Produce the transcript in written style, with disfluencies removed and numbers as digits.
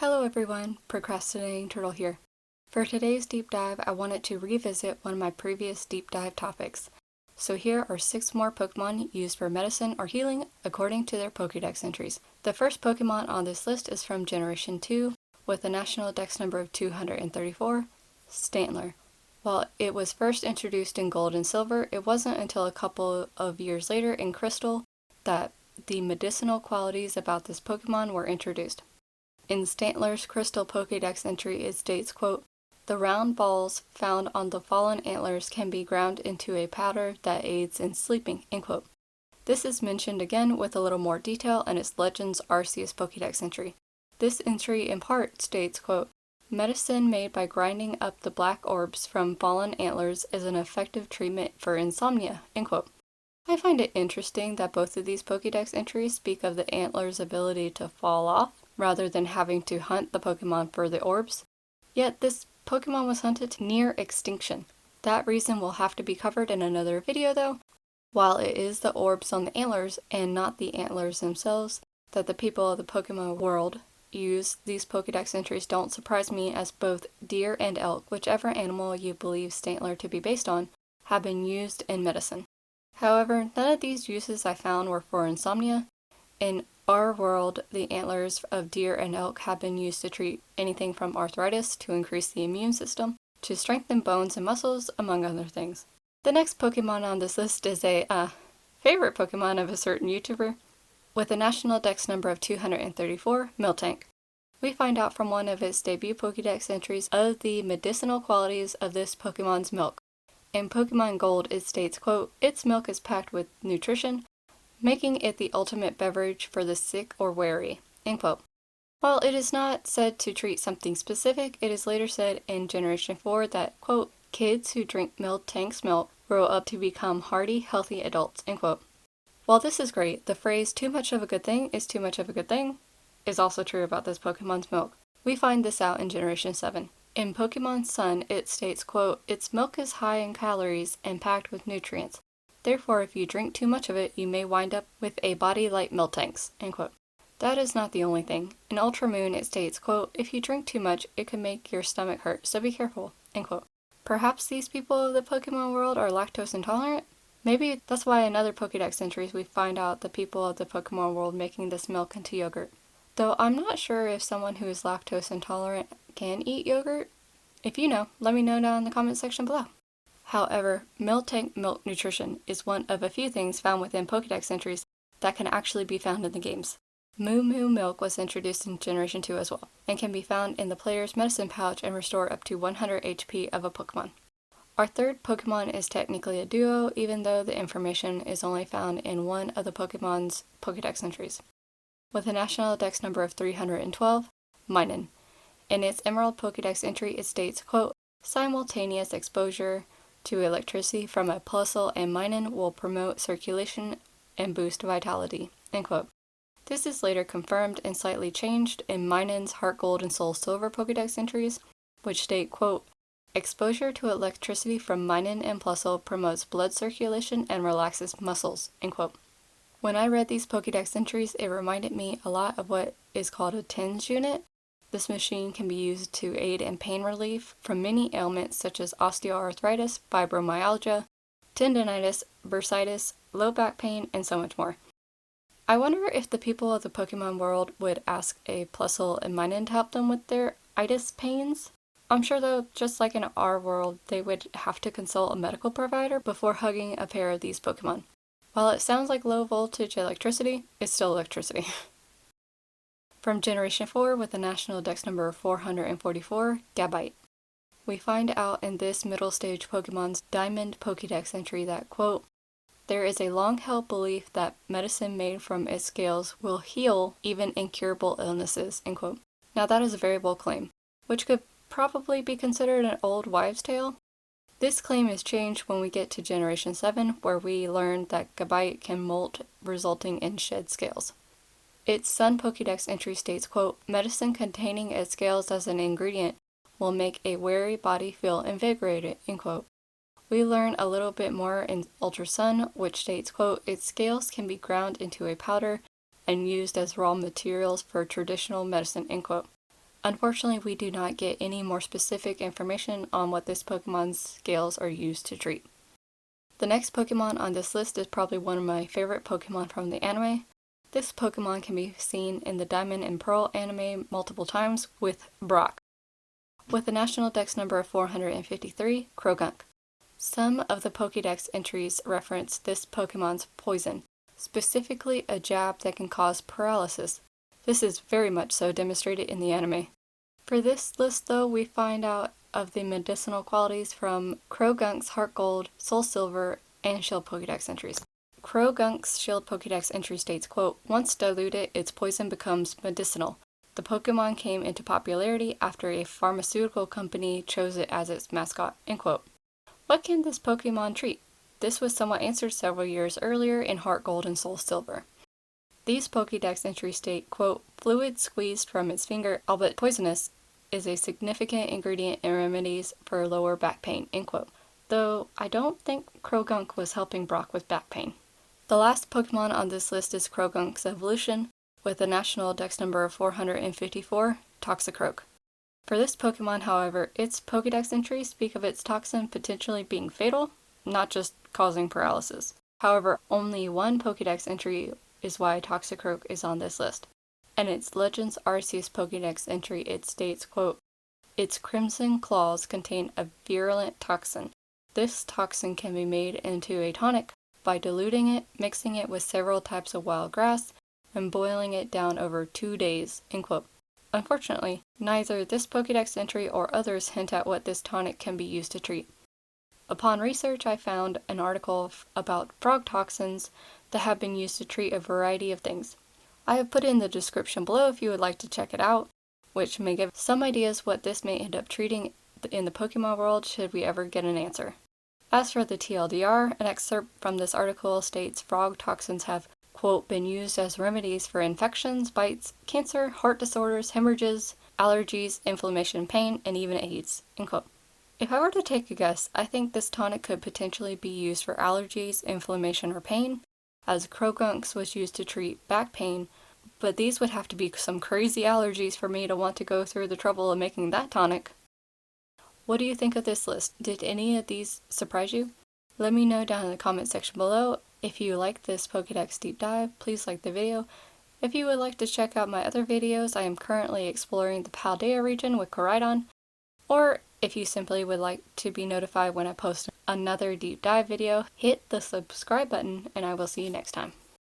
Hello everyone, Procrastinating Turtle here. For today's deep dive, I wanted to revisit one of my previous deep dive topics. So here are 6 more Pokemon used for medicine or healing according to their Pokedex entries. The first Pokemon on this list is from Generation 2 with a national dex number of 234, Stantler. While it was first introduced in Gold and Silver, it wasn't until a couple of years later in Crystal that the medicinal qualities about this Pokemon were introduced. In Stantler's Crystal Pokedex entry, it states, quote, "The round balls found on the fallen antlers can be ground into a powder that aids in sleeping," end quote. This is mentioned again with a little more detail in its Legends Arceus Pokedex entry. This entry in part states, quote, "Medicine made by grinding up the black orbs from fallen antlers is an effective treatment for insomnia," end quote. I find it interesting that both of these Pokedex entries speak of the antlers' ability to fall off, rather than having to hunt the Pokemon for the orbs. Yet this Pokemon was hunted to near extinction. That reason will have to be covered in another video though. While it is the orbs on the antlers and not the antlers themselves that the people of the Pokemon world use, these Pokedex entries don't surprise me, as both deer and elk, whichever animal you believe Stantler to be based on, have been used in medicine. However, none of these uses I found were for insomnia. In our world, the antlers of deer and elk have been used to treat anything from arthritis to increase the immune system, to strengthen bones and muscles, among other things. The next Pokemon on this list is a favorite Pokemon of a certain YouTuber, with a national dex number of 234, Miltank. We find out from one of its debut Pokedex entries of the medicinal qualities of this Pokemon's milk. In Pokemon Gold, it states, quote, "Its milk is packed with nutrition, making it the ultimate beverage for the sick or weary," end quote. While it is not said to treat something specific, it is later said in Generation 4 that, quote, "Kids who drink Miltank's milk grow up to become hardy, healthy adults," end quote. While this is great, the phrase "too much of a good thing is too much of a good thing" is also true about this Pokemon's milk. We find this out in Generation 7. In Pokemon Sun, it states, quote, "Its milk is high in calories and packed with nutrients. Therefore, if you drink too much of it, you may wind up with a body like Miltank's," end quote. That is not the only thing. In Ultra Moon, it states, quote, "If you drink too much, it could make your stomach hurt, so be careful," end quote. Perhaps these people of the Pokemon world are lactose intolerant? Maybe that's why in other Pokedex entries we find out the people of the Pokemon world making this milk into yogurt. Though I'm not sure if someone who is lactose intolerant can eat yogurt. If you know, let me know down in the comment section below. However, Miltank milk nutrition is one of a few things found within Pokedex entries that can actually be found in the games. Moo Moo milk was introduced in Generation 2 as well, and can be found in the player's medicine pouch and restore up to 100 HP of a Pokemon. Our third Pokemon is technically a duo, even though the information is only found in one of the Pokemon's Pokedex entries. With a national dex number of 312, Minun. In its Emerald Pokedex entry, it states, quote, "Simultaneous exposure to electricity from a Plusle and Minun will promote circulation and boost vitality," end quote. This is later confirmed and slightly changed in Minun's Heart Gold and Soul Silver Pokedex entries, which state, quote, "Exposure to electricity from Minun and Plusle promotes blood circulation and relaxes muscles," end quote. When I read these Pokedex entries, it reminded me a lot of what is called a TENS unit. This machine can be used to aid in pain relief from many ailments such as osteoarthritis, fibromyalgia, tendinitis, bursitis, low back pain, and so much more. I wonder if the people of the Pokemon world would ask a Plusle and Minun to help them with their itis pains. I'm sure though, just like in our world, they would have to consult a medical provider before hugging a pair of these Pokemon. While it sounds like low voltage electricity, it's still electricity. From Generation 4 with a national dex number of 444, Gabite. We find out in this middle stage Pokemon's Diamond Pokedex entry that, quote, "There is a long-held belief that medicine made from its scales will heal even incurable illnesses," end quote. Now that is a very bold claim, which could probably be considered an old wives' tale. This claim is changed when we get to Generation 7, where we learn that Gabite can molt, resulting in shed scales. Its Sun Pokedex entry states, quote, "Medicine containing its scales as an ingredient will make a weary body feel invigorated," end quote. We learn a little bit more in Ultra Sun, which states, quote, "Its scales can be ground into a powder and used as raw materials for traditional medicine," end quote. Unfortunately, we do not get any more specific information on what this Pokemon's scales are used to treat. The next Pokemon on this list is probably one of my favorite Pokemon from the anime. This Pokemon can be seen in the Diamond and Pearl anime multiple times with Brock, with a national dex number of 453, Croagunk. Some of the Pokedex entries reference this Pokemon's poison, specifically a jab that can cause paralysis. This is very much so demonstrated in the anime. For this list though, we find out of the medicinal qualities from Croagunk's Heart Gold, Soul Silver, and Shield Pokedex entries. Croagunk's Shield Pokedex entry states, quote, "Once diluted, its poison becomes medicinal. The Pokemon came into popularity after a pharmaceutical company chose it as its mascot," end quote. What can this Pokemon treat? This was somewhat answered several years earlier in Heart Gold and Soul Silver. These Pokedex entries state, quote, "Fluid squeezed from its finger, albeit poisonous, is a significant ingredient in remedies for lower back pain," end quote. Though I don't think Croagunk was helping Brock with back pain. The last Pokemon on this list is Croagunk's evolution, with a national dex number of 454, Toxicroak. For this Pokemon, however, its Pokedex entries speak of its toxin potentially being fatal, not just causing paralysis. However, only one Pokedex entry is why Toxicroak is on this list. And its Legends Arceus Pokedex entry, it states, quote, "Its crimson claws contain a virulent toxin. This toxin can be made into a tonic by diluting it, mixing it with several types of wild grass, and boiling it down over 2 days," end quote. Unfortunately, neither this Pokedex entry or others hint at what this tonic can be used to treat. Upon research, I found an article about frog toxins that have been used to treat a variety of things. I have put it in the description below if you would like to check it out, which may give some ideas what this may end up treating in the Pokemon world should we ever get an answer. As for the TLDR, an excerpt from this article states frog toxins have, quote, "been used as remedies for infections, bites, cancer, heart disorders, hemorrhages, allergies, inflammation, pain, and even AIDS," end quote. If I were to take a guess, I think this tonic could potentially be used for allergies, inflammation, or pain, as Croagunk's was used to treat back pain, but these would have to be some crazy allergies for me to want to go through the trouble of making that tonic. What do you think of this list? Did any of these surprise you? Let me know down in the comment section below. If you like this Pokedex deep dive, please like the video. If you would like to check out my other videos, I am currently exploring the Paldea region with Koraidon, or if you simply would like to be notified when I post another deep dive video, hit the subscribe button and I will see you next time.